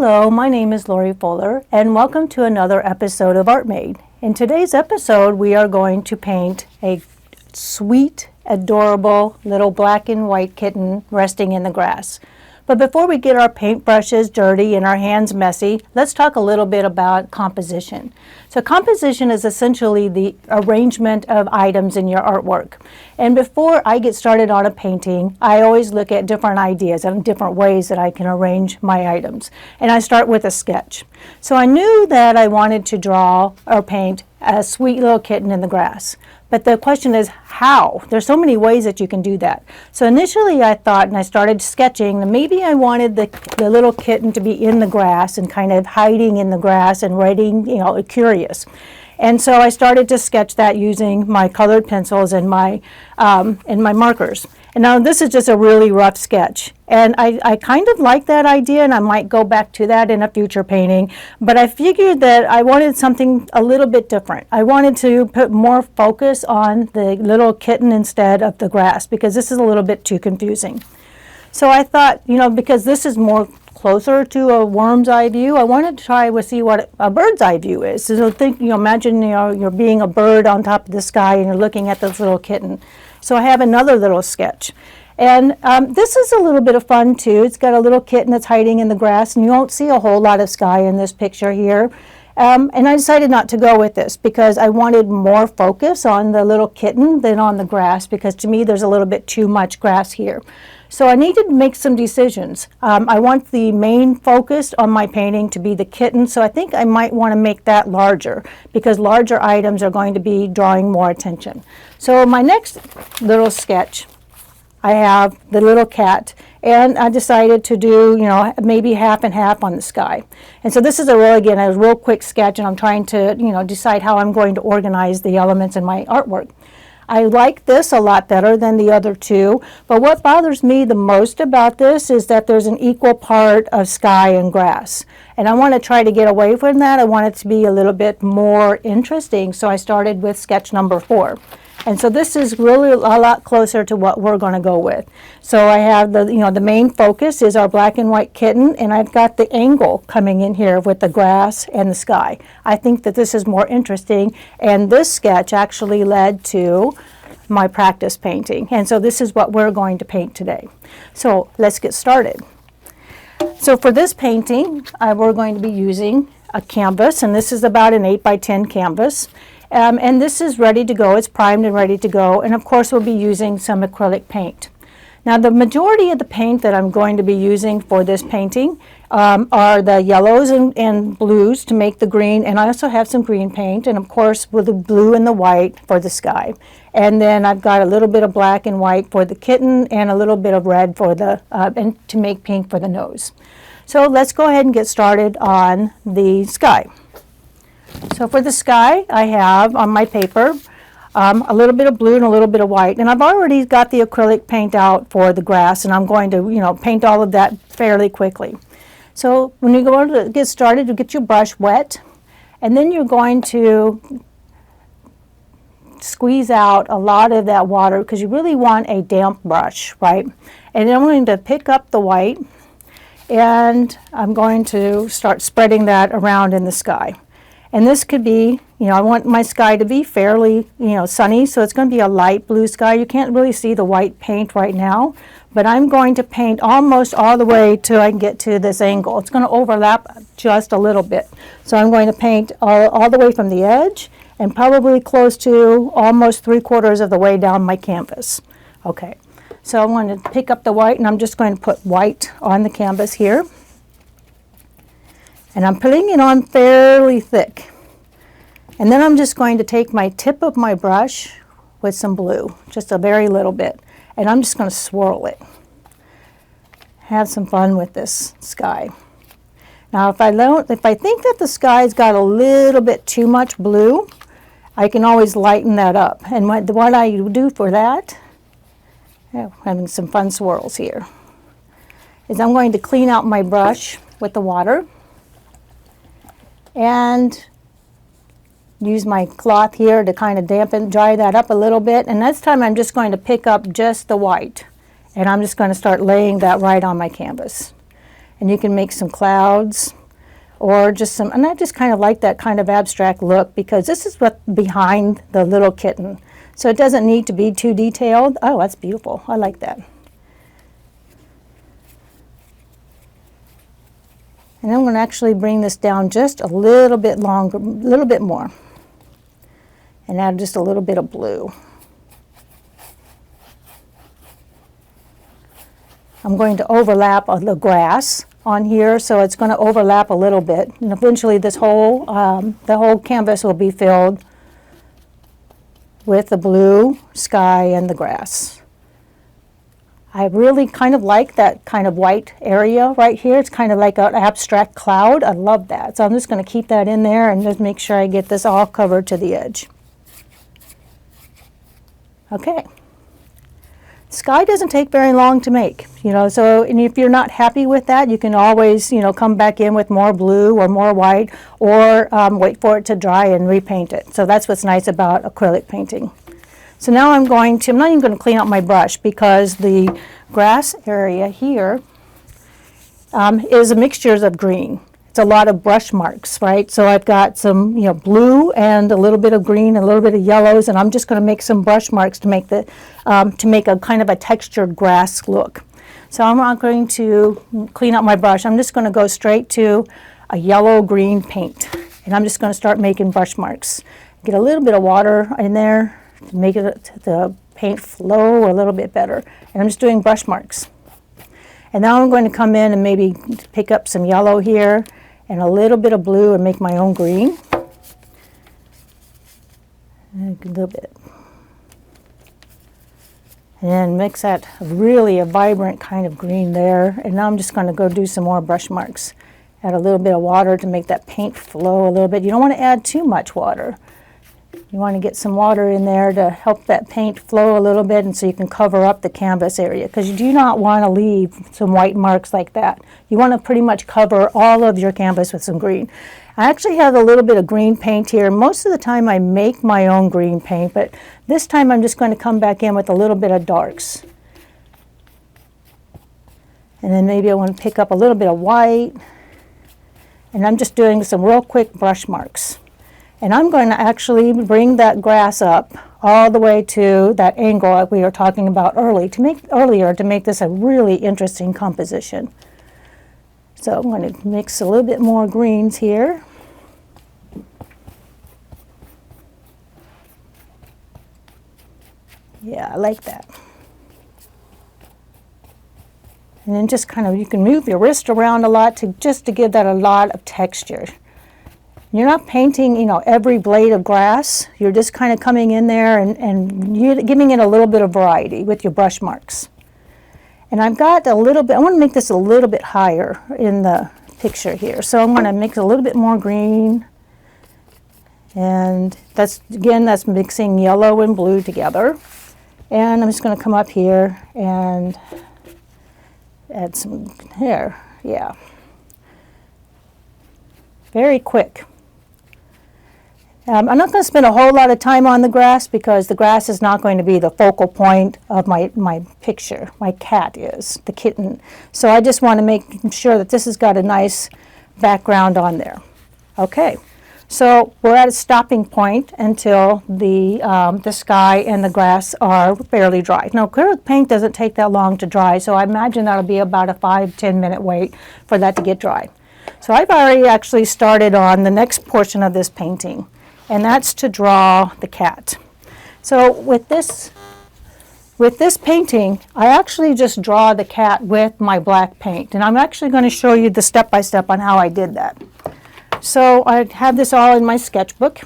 Hello, my name is Lorie Fuller, and welcome to another episode of ARTMade. In today's episode, we are going to paint a sweet, adorable little black and white kitten resting in the grass. But before we get our paintbrushes dirty and our hands messy, let's talk a little bit about composition. So composition is essentially the arrangement of items in your artwork. And before I get started on a painting, I always look at different ideas and different ways that I can arrange my items. And I start with a sketch. So I knew that I wanted to draw or paint a sweet little kitten in the grass. But the question is how? There's so many ways that you can do that. So initially I thought, and I started sketching, that maybe I wanted the little kitten to be in the grass and kind of hiding in the grass and waiting, curious. And so I started to sketch that using my colored pencils and my markers. And now this is just a really rough sketch. And I kind of like that idea, and I might go back to that in a future painting. But I figured that I wanted something a little bit different. I wanted to put more focus on the little kitten instead of the grass, because this is a little bit too confusing. So I thought, because this is more closer to a worm's eye view, I wanted to try to see what a bird's eye view is. So imagine you're being a bird on top of the sky and you're looking at this little kitten. So I have another little sketch. And this is a little bit of fun too. It's got a little kitten that's hiding in the grass, and you won't see a whole lot of sky in this picture here. And I decided not to go with this because I wanted more focus on the little kitten than on the grass, because to me there's a little bit too much grass here. So I needed to make some decisions. I want the main focus on my painting to be the kitten, so I think I might want to make that larger, because larger items are going to be drawing more attention. So my next little sketch, I have the little cat, and I decided to do, maybe half and half on the sky. And so this is a real quick sketch, and I'm trying to, decide how I'm going to organize the elements in my artwork. I like this a lot better than the other two, but what bothers me the most about this is that there's an equal part of sky and grass. And I want to try to get away from that. I want it to be a little bit more interesting, so I started with sketch number 4. And so this is really a lot closer to what we're going to go with. So I have the main focus is our black and white kitten, and I've got the angle coming in here with the grass and the sky. I think that this is more interesting, and this sketch actually led to my practice painting. And so this is what we're going to paint today. So let's get started. So for this painting, we're going to be using a canvas, and this is about an 8 by 10 canvas. And this is ready to go. It's primed and ready to go. And of course, we'll be using some acrylic paint. Now, the majority of the paint that I'm going to be using for this painting are the yellows and blues to make the green. And I also have some green paint. And of course, with the blue and the white for the sky. And then I've got a little bit of black and white for the kitten and a little bit of red for and to make pink for the nose. So let's go ahead and get started on the sky. So for the sky, I have on my paper a little bit of blue and a little bit of white. And I've already got the acrylic paint out for the grass, and I'm going to, paint all of that fairly quickly. So when you go to get started, you get your brush wet, and then you're going to squeeze out a lot of that water, because you really want a damp brush, right? And then I'm going to pick up the white, and I'm going to start spreading that around in the sky. And this could be, I want my sky to be fairly, sunny, so it's going to be a light blue sky. You can't really see the white paint right now, but I'm going to paint almost all the way till I can get to this angle. It's going to overlap just a little bit. So I'm going to paint all the way from the edge and probably close to almost 3/4 of the way down my canvas. Okay, so I'm going to pick up the white, and I'm just going to put white on the canvas here. And I'm putting it on fairly thick. And then I'm just going to take my tip of my brush with some blue, just a very little bit, and I'm just going to swirl it. Have some fun with this sky. Now if I think that the sky's got a little bit too much blue, I can always lighten that up. And what I do for that, having some fun swirls here, is I'm going to clean out my brush with the water and use my cloth here to kind of dry that up a little bit. And this time I'm just going to pick up just the white, and I'm just going to start laying that right on my canvas. and you can make some clouds or just some, and I just kind of like that kind of abstract look because this is what's behind the little kitten. So it doesn't need to be too detailed. Oh, that's beautiful. I like that. And I'm going to actually bring this down just a little bit longer, a little bit more, and add just a little bit of blue. I'm going to overlap the grass on here, so it's going to overlap a little bit, and eventually this whole the whole canvas will be filled with the blue sky and the grass. I really kind of like that kind of white area right here. It's kind of like an abstract cloud. I love that. So I'm just going to keep that in there and just make sure I get this all covered to the edge. Okay. Sky doesn't take very long to make, so, and if you're not happy with that, you can always, come back in with more blue or more white, or wait for it to dry and repaint it. So that's what's nice about acrylic painting. So now I'm not even going to clean out my brush because the grass area here is a mixture of green. It's a lot of brush marks, right? So I've got some, blue and a little bit of green, a little bit of yellows, and I'm just going to make some brush marks to make a kind of a textured grass look. So I'm not going to clean out my brush. I'm just going to go straight to a yellow-green paint, and I'm just going to start making brush marks. Get a little bit of water in there to make the paint flow a little bit better, and I'm just doing brush marks. And now I'm going to come in and maybe pick up some yellow here and a little bit of blue and make my own green. And a little bit. And then mix that really a vibrant kind of green there. And now I'm just going to go do some more brush marks. Add a little bit of water to make that paint flow a little bit. You don't want to add too much water. You want to get some water in there to help that paint flow a little bit, and so you can cover up the canvas area, because you do not want to leave some white marks like that. You want to pretty much cover all of your canvas with some green. I actually have a little bit of green paint here. Most of the time I make my own green paint, but this time I'm just going to come back in with a little bit of darks. And then maybe I want to pick up a little bit of white, and I'm just doing some real quick brush marks. And I'm going to actually bring that grass up all the way to that angle that we were talking about earlier to make this a really interesting composition. So I'm going to mix a little bit more greens here. Yeah, I like that. And then just kind of, you can move your wrist around a lot to give that a lot of texture. You're not painting, every blade of grass. You're just kind of coming in there and you're giving it a little bit of variety with your brush marks. And I've got a little bit, I want to make this a little bit higher in the picture here. So I'm going to mix a little bit more green. And that's mixing yellow and blue together. And I'm just going to come up here and add some here. Yeah. Very quick. I'm not going to spend a whole lot of time on the grass because the grass is not going to be the focal point of my picture. My cat is, the kitten. So I just want to make sure that this has got a nice background on there. Okay, so we're at a stopping point until the sky and the grass are fairly dry. Now, acrylic paint doesn't take that long to dry, so I imagine that'll be about a 5-10 minute wait for that to get dry. So I've already actually started on the next portion of this painting, and that's to draw the cat. So with this painting, I actually just draw the cat with my black paint, and I'm actually going to show you the step-by-step on how I did that. So I have this all in my sketchbook.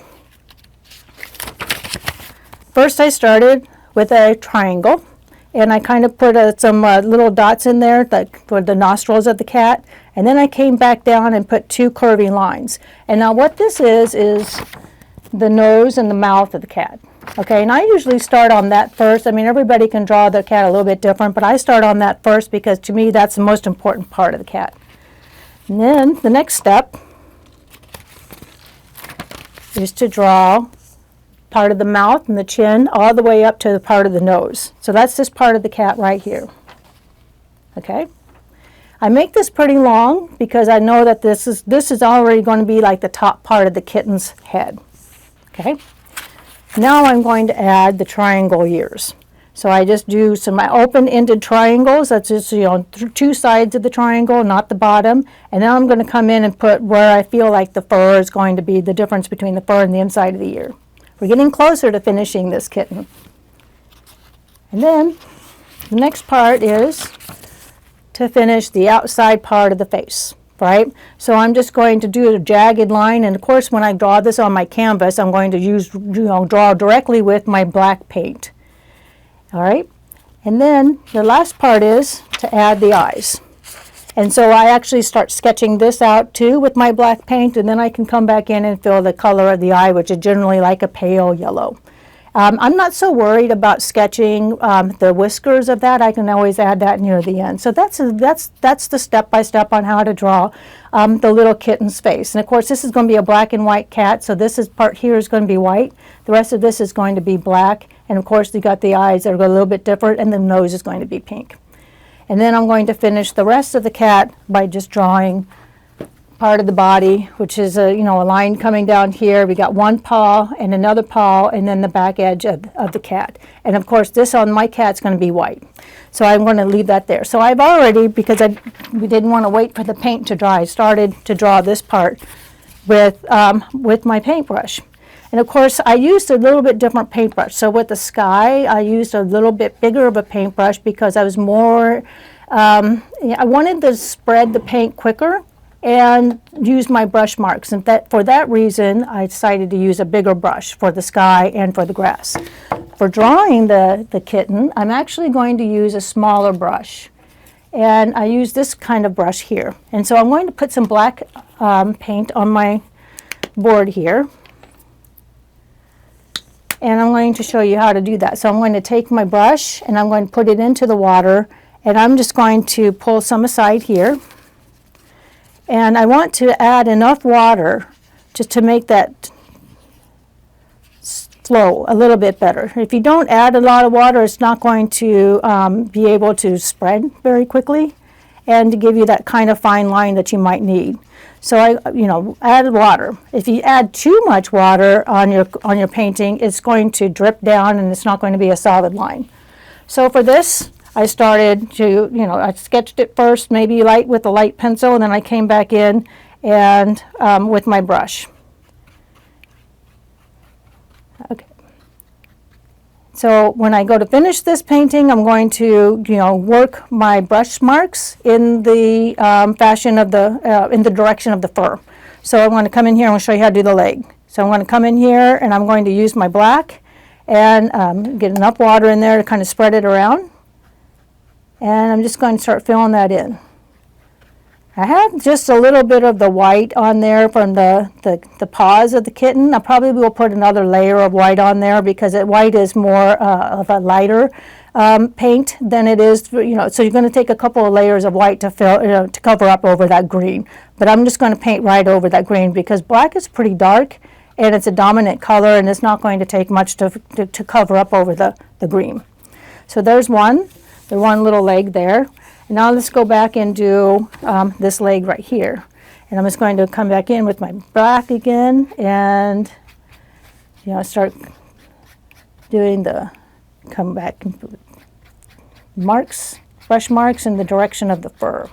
First I started with a triangle, and I kind of put some little dots in there for the nostrils of the cat, and then I came back down and put 2 curving lines. And now what this is the nose and the mouth of the cat. Okay, and I usually start on that first. I mean, everybody can draw their cat a little bit different, but I start on that first because to me that's the most important part of the cat. And then the next step is to draw part of the mouth and the chin all the way up to the part of the nose. So that's this part of the cat right here. Okay. I make this pretty long because I know that this is already going to be like the top part of the kitten's head. Okay. Now I'm going to add the triangle ears. So I just do some open-ended triangles. That's just, you know, two sides of the triangle, not the bottom. And then I'm going to come in and put where I feel like the fur is going to be, the difference between the fur and the inside of the ear. We're getting closer to finishing this kitten. And then the next part is to finish the outside part of the face, right? So I'm just going to do a jagged line, and of course when I draw this on my canvas, I'm going to use, draw directly with my black paint. All right, and then the last part is to add the eyes. And so I actually start sketching this out too with my black paint, and then I can come back in and fill the color of the eye, which is generally like a pale yellow. I'm not so worried about sketching the whiskers of that. I can always add that near the end. So that's the step-by-step on how to draw the little kitten's face. And of course this is going to be a black and white cat, so this is part here is going to be white. The rest of this is going to be black, and of course you got the eyes that are a little bit different, and the nose is going to be pink. And then I'm going to finish the rest of the cat by just drawing part of the body, which is a line coming down here. We got one paw and another paw, and then the back edge of the cat. And of course this on my cat's going to be white, so I'm going to leave that there. So I've already, because we didn't want to wait for the paint to dry, I started to draw this part with my paintbrush. And of course I used a little bit different paintbrush. So with the sky I used a little bit bigger of a paintbrush because I was more I wanted to spread the paint quicker and use my brush marks, and for that reason I decided to use a bigger brush for the sky and for the grass. For drawing the kitten, I'm actually going to use a smaller brush, and I use this kind of brush here. And so I'm going to put some black paint on my board here, and I'm going to show you how to do that. So I'm going to take my brush and I'm going to put it into the water, and I'm just going to pull some aside here. And I want to add enough water just to make that flow a little bit better. If you don't add a lot of water, it's not going to be able to spread very quickly and to give you that kind of fine line that you might need. So I added water. If you add too much water on your painting, it's going to drip down and it's not going to be a solid line. So for this, I started to, I sketched it first, maybe light with a light pencil, and then I came back in and with my brush. Okay. So when I go to finish this painting, I'm going to, work my brush marks in the fashion of in the direction of the fur. So I'm going to come in here and I'll show you how to do the leg. So I'm going to come in here and I'm going to use my black and get enough water in there to kind of spread it around. And I'm just going to start filling that in. I have just a little bit of the white on there from the paws of the kitten. I probably will put another layer of white on there because white is more of a lighter paint than it is, so you're going to take a couple of layers of white to fill, to cover up over that green. But I'm just going to paint right over that green because black is pretty dark and it's a dominant color, and it's not going to take much to cover up over the green. So there's the one little leg there. And now let's go back and do this leg right here. And I'm just going to come back in with my black again and start doing come back and put marks, brush marks in the direction of the fur.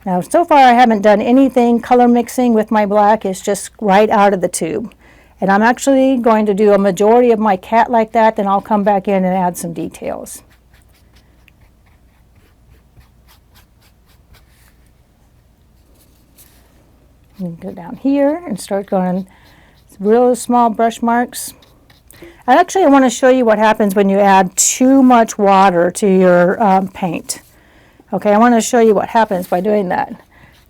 Now so far I haven't done anything color mixing with my black. It's just right out of the tube. And I'm actually going to do a majority of my cat like that, then I'll come back in and add some details. And go down here and start going real small brush marks. And actually I want to show you what happens when you add too much water to your paint. Okay, I want to show you what happens by doing that.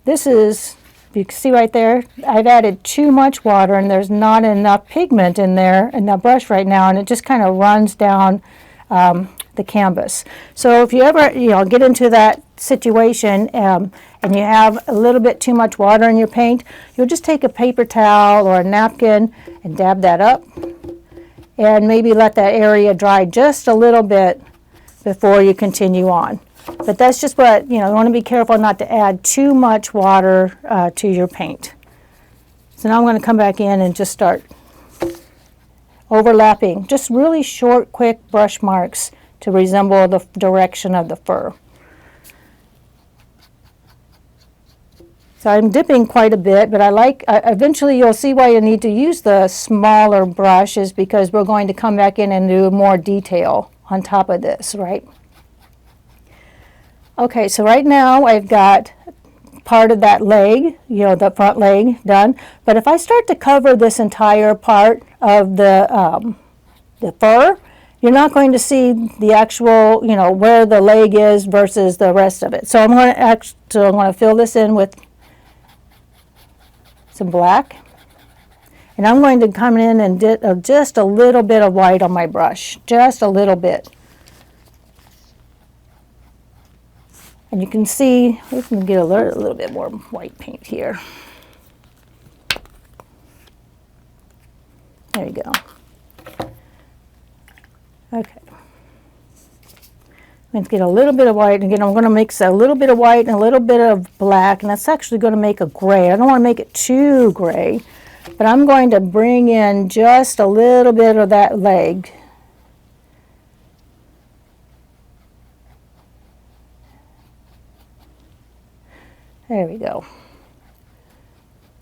This is, you can see right there, I've added too much water and there's not enough pigment in there in the brush right now, and it just kind of runs down the canvas. So if you ever get into that situation and you have a little bit too much water in your paint, you'll just take a paper towel or a napkin and dab that up, and maybe let that area dry just a little bit before you continue on. But that's just what, you want to be careful not to add too much water to your paint. So now I'm going to come back in and just start overlapping, just really short, quick brush marks to resemble the direction of the fur. So I'm dipping quite a bit, but eventually you'll see why you need to use the smaller brush, is because we're going to come back in and do more detail on top of this, right? Okay, so right now I've got part of that leg, the front leg done. But if I start to cover this entire part of the fur, you're not going to see the actual, where the leg is versus the rest of it. So I'm going to fill this in with some black. And I'm going to come in and dip just a little bit of white on my brush, just a little bit. And you can see, we can get a little bit more white paint here. There you go. Okay. Let's get a little bit of white. Again, I'm going to mix a little bit of white and a little bit of black, and that's actually going to make a gray. I don't want to make it too gray, but I'm going to bring in just a little bit of that leg. There we go.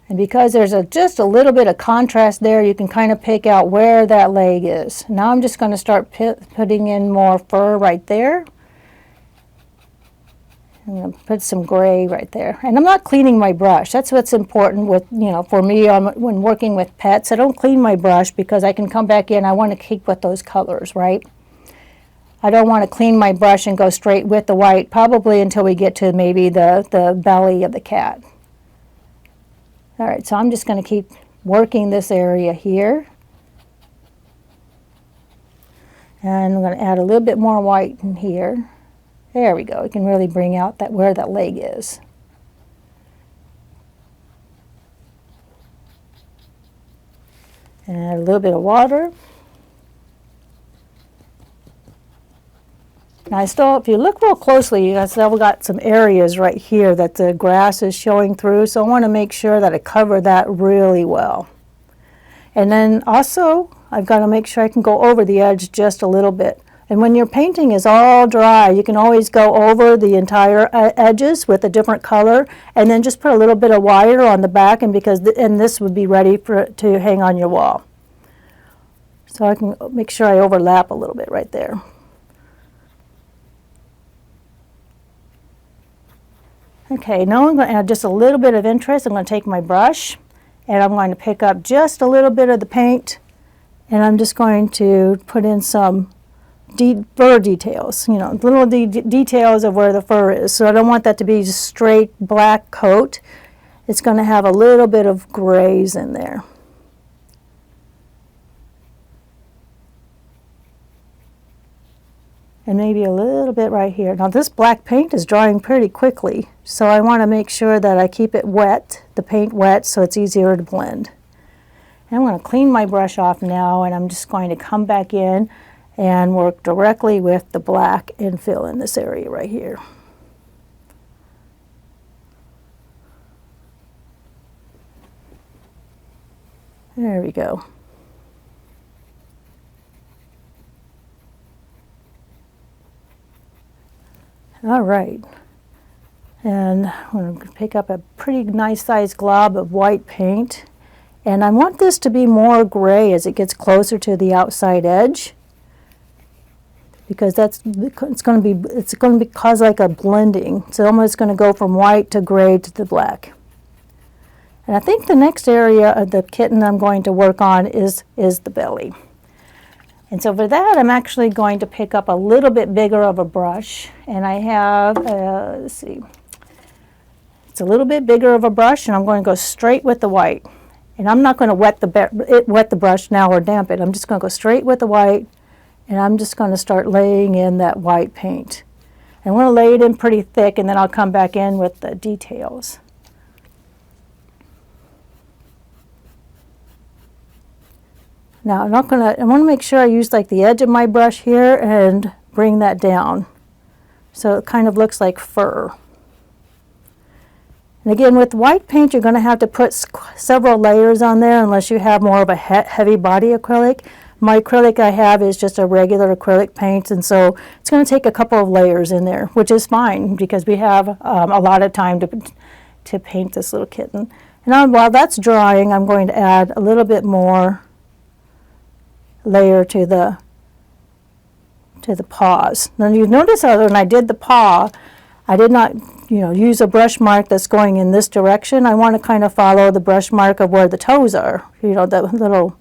And because there's just a little bit of contrast there, you can kind of pick out where that leg is. Now I'm just going to start putting in more fur right there. I'm going to put some gray right there. And I'm not cleaning my brush. That's what's important with, for me when working with pets. I don't clean my brush because I can come back in. I want to keep with those colors, right? I don't want to clean my brush and go straight with the white, probably until we get to maybe the belly of the cat. All right, so I'm just going to keep working this area here. And I'm going to add a little bit more white in here. There we go. We can really bring out where that leg is. And add a little bit of water. Now if you look real closely, you see we've got some areas right here that the grass is showing through, so I want to make sure that I cover that really well. And then also, I've got to make sure I can go over the edge just a little bit. And when your painting is all dry, you can always go over the entire edges with a different color, and then just put a little bit of wire on the back, and this would be ready to hang on your wall. So I can make sure I overlap a little bit right there. Okay, now I'm going to add just a little bit of interest. I'm going to take my brush and I'm going to pick up just a little bit of the paint, and I'm just going to put in some fur details, little details of where the fur is. So I don't want that to be just straight black coat. It's going to have a little bit of grays in there. And maybe a little bit right here. Now this black paint is drying pretty quickly, so I want to make sure that I keep it wet, the paint wet, so it's easier to blend. And I'm going to clean my brush off now, and I'm just going to come back in and work directly with the black and fill in this area right here. There we go. All right, and I'm going to pick up a pretty nice sized glob of white paint, and I want this to be more gray as it gets closer to the outside edge, because it's going to cause like a blending. It's almost going to go from white to gray to the black. And I think the next area of the kitten I'm going to work on is the belly. And so for that, I'm actually going to pick up a little bit bigger of a brush, and I have, let's see, it's a little bit bigger of a brush, and I'm going to go straight with the white. And I'm not going to wet the brush now or damp it. I'm just going to go straight with the white, and I'm just going to start laying in that white paint. And I'm going to lay it in pretty thick, and then I'll come back in with the details. Now I want to make sure I use like the edge of my brush here and bring that down so it kind of looks like fur. And again, with white paint, you're going to have to put several layers on there unless you have more of a heavy body acrylic. My acrylic I have is just a regular acrylic paint, and so it's going to take a couple of layers in there, which is fine because we have a lot of time to paint this little kitten. And now, while that's drying, I'm going to add a little bit more layer to the paws. Now you notice that when I did the paw, I did not, use a brush mark that's going in this direction. I want to kind of follow the brush mark of where the toes are. The little.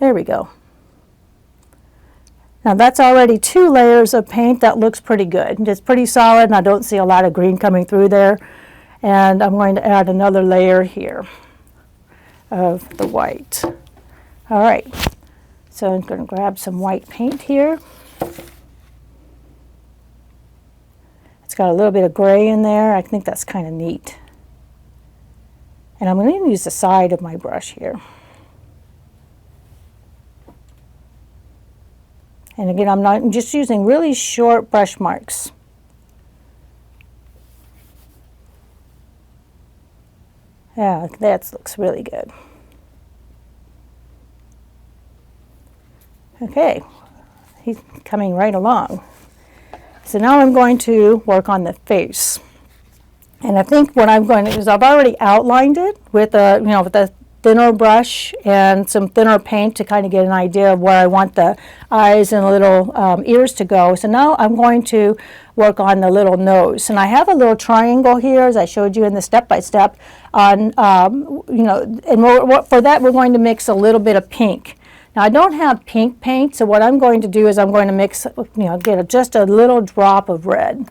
There we go. Now that's already 2 layers of paint. That looks pretty good. It's pretty solid, and I don't see a lot of green coming through there. And I'm going to add another layer here of the white. All right. So I'm going to grab some white paint here. It's got a little bit of gray in there. I think that's kind of neat. And I'm going to use the side of my brush here. And again, I'm just using really short brush marks. Yeah, that looks really good. Okay, he's coming right along. So now I'm going to work on the face. And I think what I'm going to do is I've already outlined it with a thinner brush and some thinner paint to kind of get an idea of where I want the eyes and little ears to go. So now I'm going to work on the little nose. And I have a little triangle here, as I showed you in the step-by-step. And for that we're going to mix a little bit of pink. Now I don't have pink paint, so what I'm going to do is I'm going to mix, get just a little drop of red.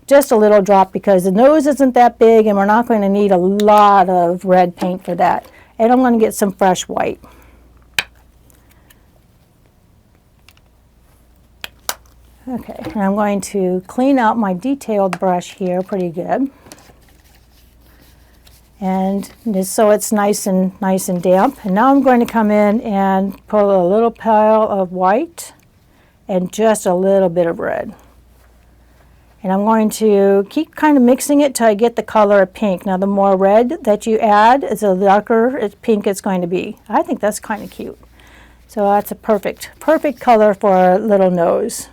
Just a little drop because the nose isn't that big and we're not going to need a lot of red paint for that. And I'm going to get some fresh white. Okay, and I'm going to clean out my detailed brush here pretty good. And just so it's nice and damp. And now I'm going to come in and pull a little pile of white and just a little bit of red. And I'm going to keep kind of mixing it till I get the color of pink. Now the more red that you add, the darker pink it's going to be. I think that's kind of cute. So that's a perfect color for a little nose.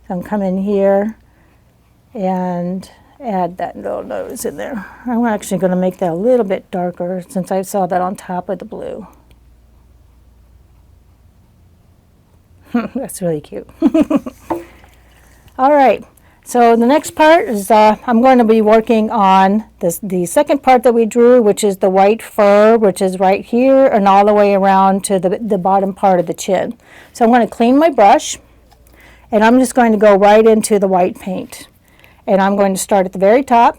So I'm coming here and add that little nose in there. I'm actually going to make that a little bit darker since I saw that on top of the blue. That's really cute. All right, so the next part is I'm going to be working on the second part that we drew, which is the white fur, which is right here and all the way around to the bottom part of the chin. So I'm going to clean my brush and I'm just going to go right into the white paint. And I'm going to start at the very top,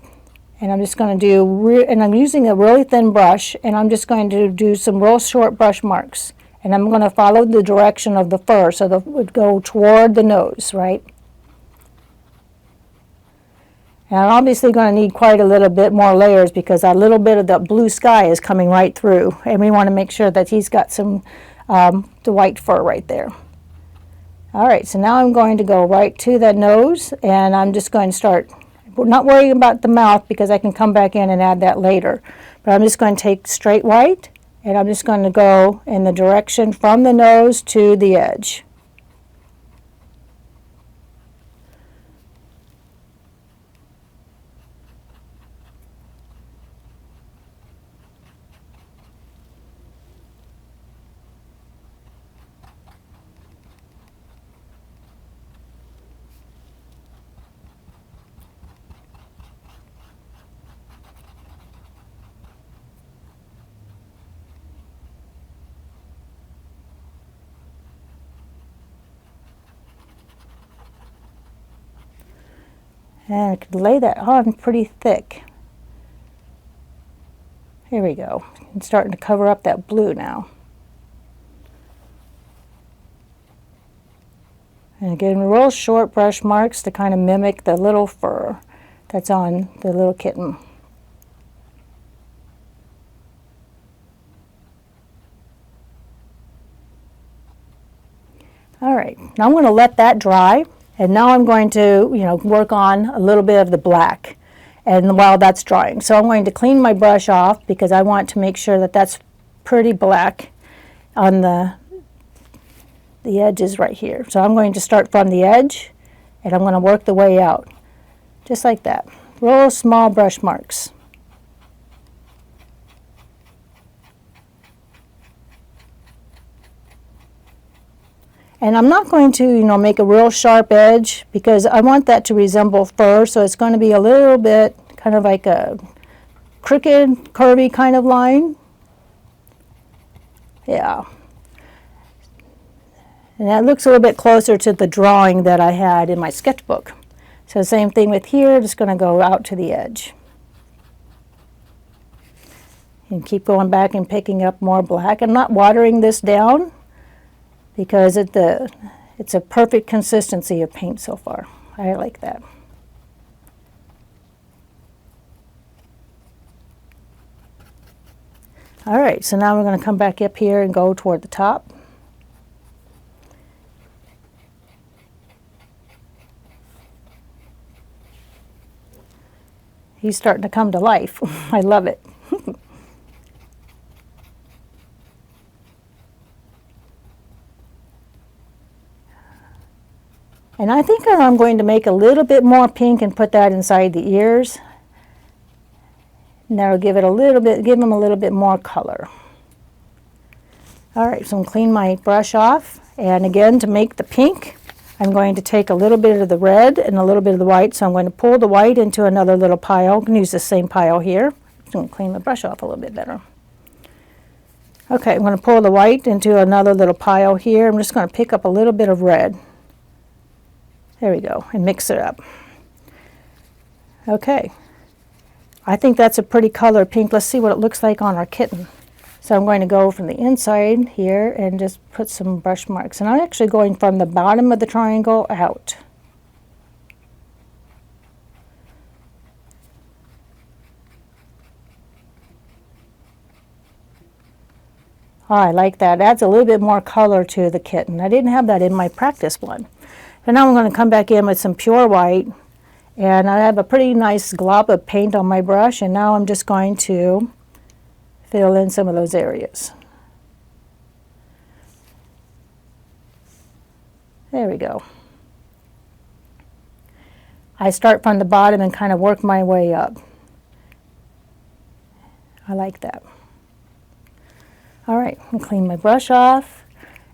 and I'm just going to do, and I'm using a really thin brush, and I'm just going to do some real short brush marks. And I'm going to follow the direction of the fur, so that it would go toward the nose, right? And I'm obviously going to need quite a little bit more layers because a little bit of the blue sky is coming right through, and we want to make sure that he's got some the white fur right there. All right, so now I'm going to go right to that nose, and I'm just going to start, not worrying about the mouth because I can come back in and add that later. But I'm just going to take straight white, and I'm just going to go in the direction from the nose to the edge. And I could lay that on pretty thick. Here we go. It's starting to cover up that blue now. And again, real short brush marks to kind of mimic the little fur that's on the little kitten. All right, now I'm going to let that dry, and now I'm going to, work on a little bit of the black, and while that's drying. So I'm going to clean my brush off because I want to make sure that that's pretty black on the edges right here. So I'm going to start from the edge, and I'm going to work the way out, just like that. Real small brush marks. And I'm not going to, make a real sharp edge because I want that to resemble fur, so it's going to be a little bit kind of like a crooked, curvy kind of line. Yeah. And that looks a little bit closer to the drawing that I had in my sketchbook. So same thing with here, just going to go out to the edge. And keep going back and picking up more black. I'm not watering this down because it's a perfect consistency of paint so far. I like that. All right, so now we're going to come back up here and go toward the top. He's starting to come to life. I love it. And I think I'm going to make a little bit more pink and put that inside the ears. And that'll give him a little bit more color. All right, so I'm clean my brush off. And again, to make the pink, I'm going to take a little bit of the red and a little bit of the white. So I'm going to pull the white into another little pile. I'm going to use the same pile here. I'm going to clean the brush off a little bit better. Okay, I'm going to pull the white into another little pile here. I'm just going to pick up a little bit of red. There we go, and mix it up. Okay, I think that's a pretty color pink. Let's see what it looks like on our kitten. So I'm going to go from the inside here and just put some brush marks. And I'm actually going from the bottom of the triangle out. Oh, I like that. Adds a little bit more color to the kitten. I didn't have that in my practice one. So now I'm going to come back in with some pure white, and I have a pretty nice glob of paint on my brush, and now I'm just going to fill in some of those areas. There we go. I start from the bottom and kind of work my way up. I like that. All right, I'll clean my brush off,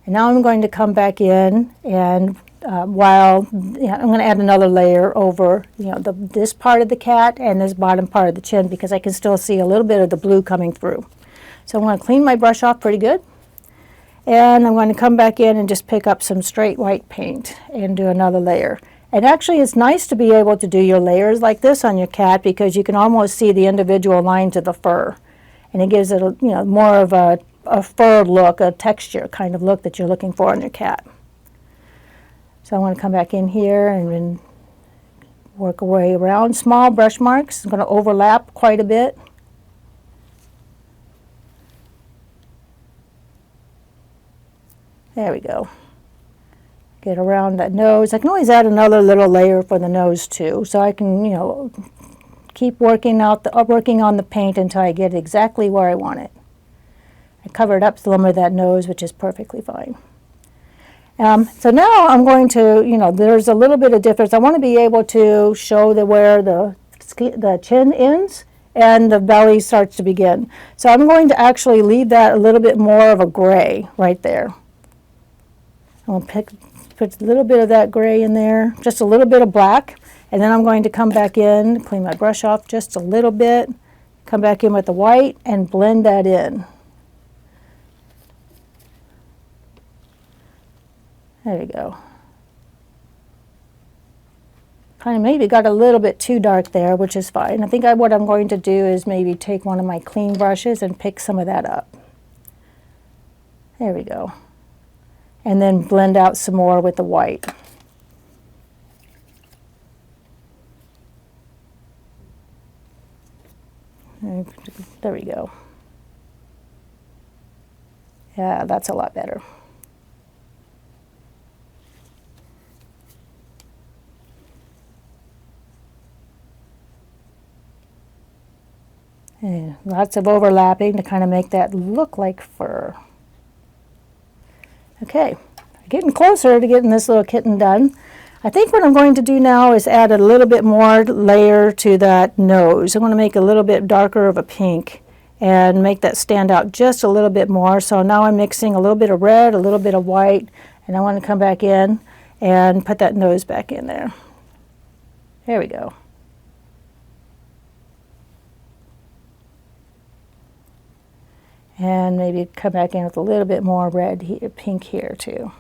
and now I'm going to come back in and I'm going to add another layer over, this part of the cat and this bottom part of the chin because I can still see a little bit of the blue coming through. So I'm going to clean my brush off pretty good, and I'm going to come back in and just pick up some straight white paint and do another layer. And actually, it's nice to be able to do your layers like this on your cat because you can almost see the individual lines of the fur, and it gives it more of a fur look, a texture kind of look that you're looking for on your cat. So I want to come back in here and work a way around. Small brush marks. I'm going to overlap quite a bit. There we go. Get around that nose. I can always add another little layer for the nose too. So I can, keep working on the paint until I get exactly where I want it. I covered up some of that nose, which is perfectly fine. So now I'm going to, there's a little bit of difference. I want to be able to show where the chin ends and the belly starts to begin. So I'm going to actually leave that a little bit more of a gray right there. I'm going to put a little bit of that gray in there, just a little bit of black, and then I'm going to come back in, clean my brush off just a little bit, come back in with the white and blend that in. There we go. Kind of maybe got a little bit too dark there, which is fine. I think what I'm going to do is maybe take one of my clean brushes and pick some of that up. There we go. And then blend out some more with the white. There we go. Yeah, that's a lot better. And lots of overlapping to kind of make that look like fur. Okay, getting closer to getting this little kitten done. I think what I'm going to do now is add a little bit more layer to that nose. I'm going to make a little bit darker of a pink and make that stand out just a little bit more. So now I'm mixing a little bit of red, a little bit of white, and I want to come back in and put that nose back in there. There we go. And maybe come back in with a little bit more red here, pink here too.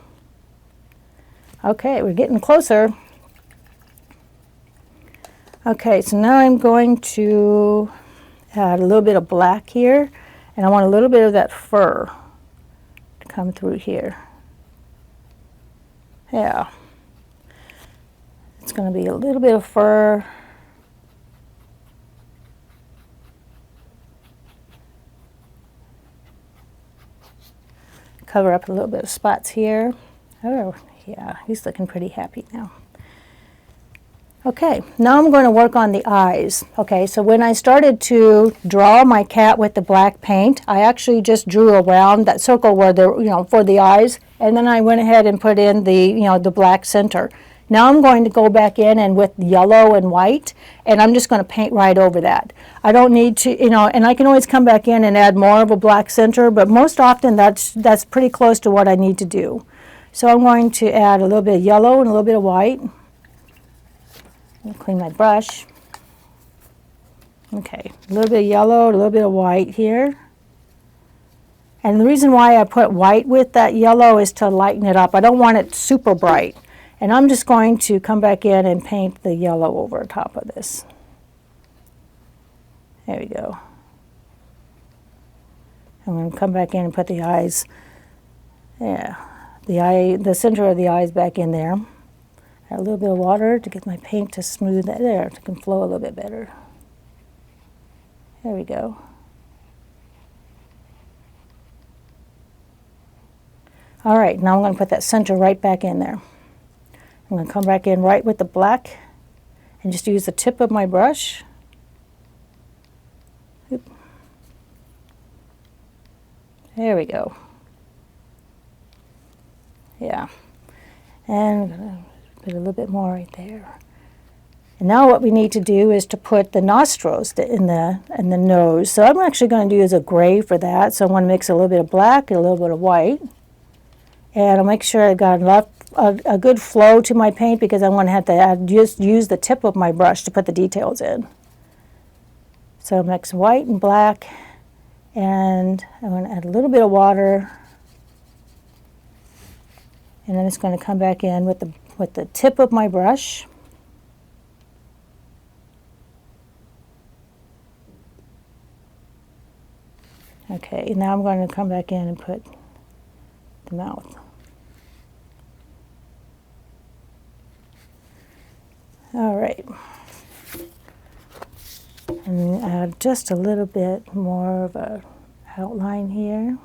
Okay, we're getting closer. Okay, so now I'm going to add a little bit of black here, and I want a little bit of that fur to come through here. Yeah. It's going to be a little bit of fur. Cover up a little bit of spots here. Oh, yeah, he's looking pretty happy now. Okay, now I'm going to work on the eyes. Okay, so when I started to draw my cat with the black paint, I actually just drew around that circle where the, for the eyes, and then I went ahead and put in the, the black center. Now I'm going to go back in and with yellow and white, and I'm just going to paint right over that. I don't need to, and I can always come back in and add more of a black center, but most often that's pretty close to what I need to do. So I'm going to add a little bit of yellow and a little bit of white. I'll clean my brush. Okay, a little bit of yellow, a little bit of white here. And the reason why I put white with that yellow is to lighten it up. I don't want it super bright. And I'm just going to come back in and paint the yellow over top of this. There we go. I'm going to come back in and put the eyes, yeah, the center of the eyes back in there. Add a little bit of water to get my paint to smooth that there, so it can flow a little bit better. There we go. All right, now I'm going to put that center right back in there. I'm going to come back in right with the black and just use the tip of my brush. Oop. There we go. Yeah. And I'm going to put a little bit more right there. And now what we need to do is to put the nostrils in the nose. So I'm actually going to use a gray for that. So I'm going to mix a little bit of black and a little bit of white. And I'll make sure I've got enough a good flow to my paint because I'm going to have to just use the tip of my brush to put the details in. So mix white and black, and I'm going to add a little bit of water, and then it's going to come back in with the tip of my brush. Okay, now I'm going to come back in and put the mouth. All right, and add just a little bit more of a outline here,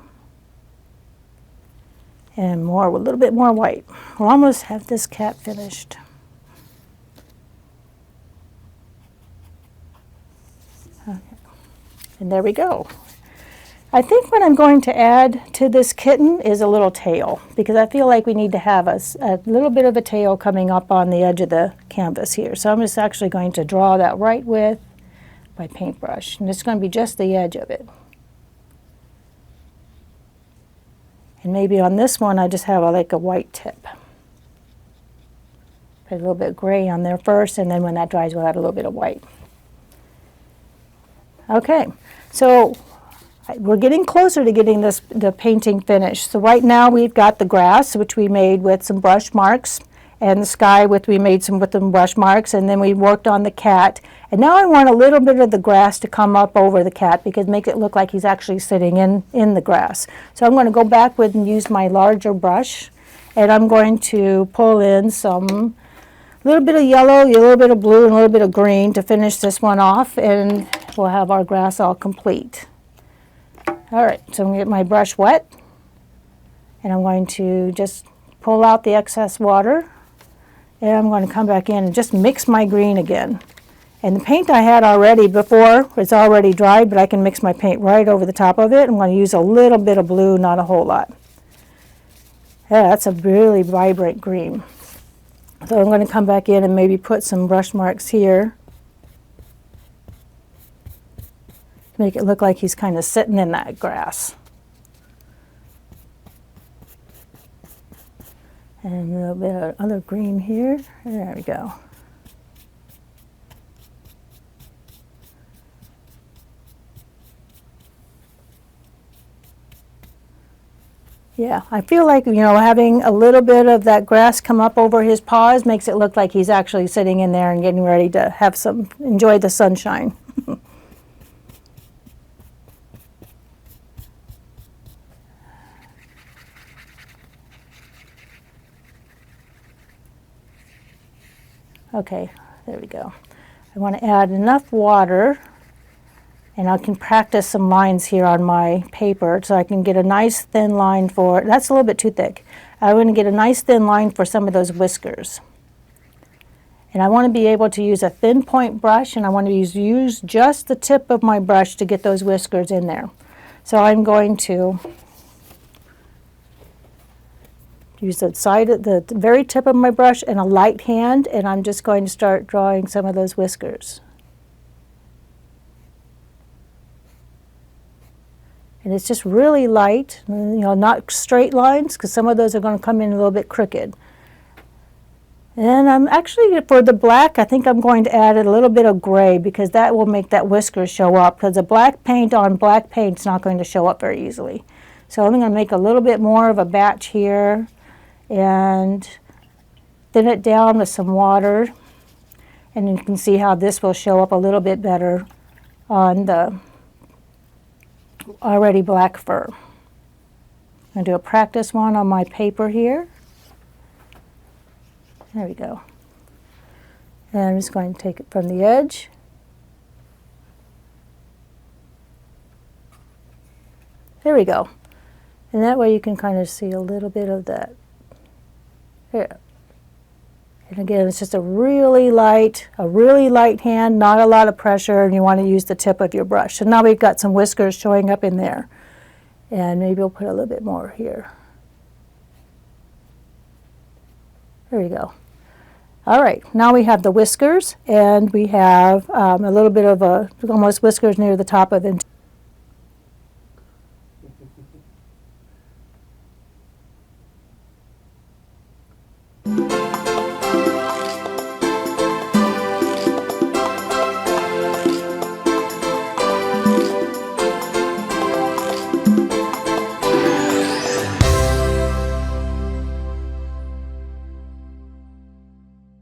and a little bit more white. We'll almost have this cat finished. Okay, and there we go. I think what I'm going to add to this kitten is a little tail, because I feel like we need to have a little bit of a tail coming up on the edge of the canvas here. So I'm just actually going to draw that right with my paintbrush, and it's going to be just the edge of it. And maybe on this one I just have like a white tip. Put a little bit of gray on there first, and then when that dries we'll add a little bit of white. Okay, so we're getting closer to getting the painting finished. So right now we've got the grass, which we made with some brush marks, and the sky, which we made with some brush marks, and then we worked on the cat. And now I want a little bit of the grass to come up over the cat, because make it look like he's actually sitting in the grass. So I'm going to go back with and use my larger brush, and I'm going to pull in some little bit of yellow, a little bit of blue, and a little bit of green to finish this one off, and we'll have our grass all complete. All right, so I'm going to get my brush wet, and I'm going to just pull out the excess water, and I'm going to come back in and just mix my green again. And the paint I had already before, it's already dried, but I can mix my paint right over the top of it. I'm going to use a little bit of blue, not a whole lot. Yeah, that's a really vibrant green. So I'm going to come back in and maybe put some brush marks here. Make it look like he's kind of sitting in that grass. And a little bit of other green here. There we go. Yeah, I feel like, having a little bit of that grass come up over his paws makes it look like he's actually sitting in there and getting ready to enjoy the sunshine. Okay, there we go. I want to add enough water, and I can practice some lines here on my paper so I can get a nice thin line for, that's a little bit too thick. I want to get a nice thin line for some of those whiskers. And I want to be able to use a thin point brush, and I want to use just the tip of my brush to get those whiskers in there. So I'm going to use the side of the very tip of my brush and a light hand, and I'm just going to start drawing some of those whiskers. And it's just really light, not straight lines, because some of those are going to come in a little bit crooked. And I'm actually, for the black, I think I'm going to add a little bit of gray, because that will make that whisker show up, because the black paint on black paint is not going to show up very easily. So I'm going to make a little bit more of a batch here and thin it down with some water. And you can see how this will show up a little bit better on the already black fur. I'm going to do a practice one on my paper here. There we go. And I'm just going to take it from the edge. There we go. And that way you can kind of see a little bit of that. Here. And again, it's just a really light hand, not a lot of pressure, and you want to use the tip of your brush. So now we've got some whiskers showing up in there. And maybe we'll put a little bit more here. There we go. All right, now we have the whiskers, and we have a little bit of almost whiskers near the top of it.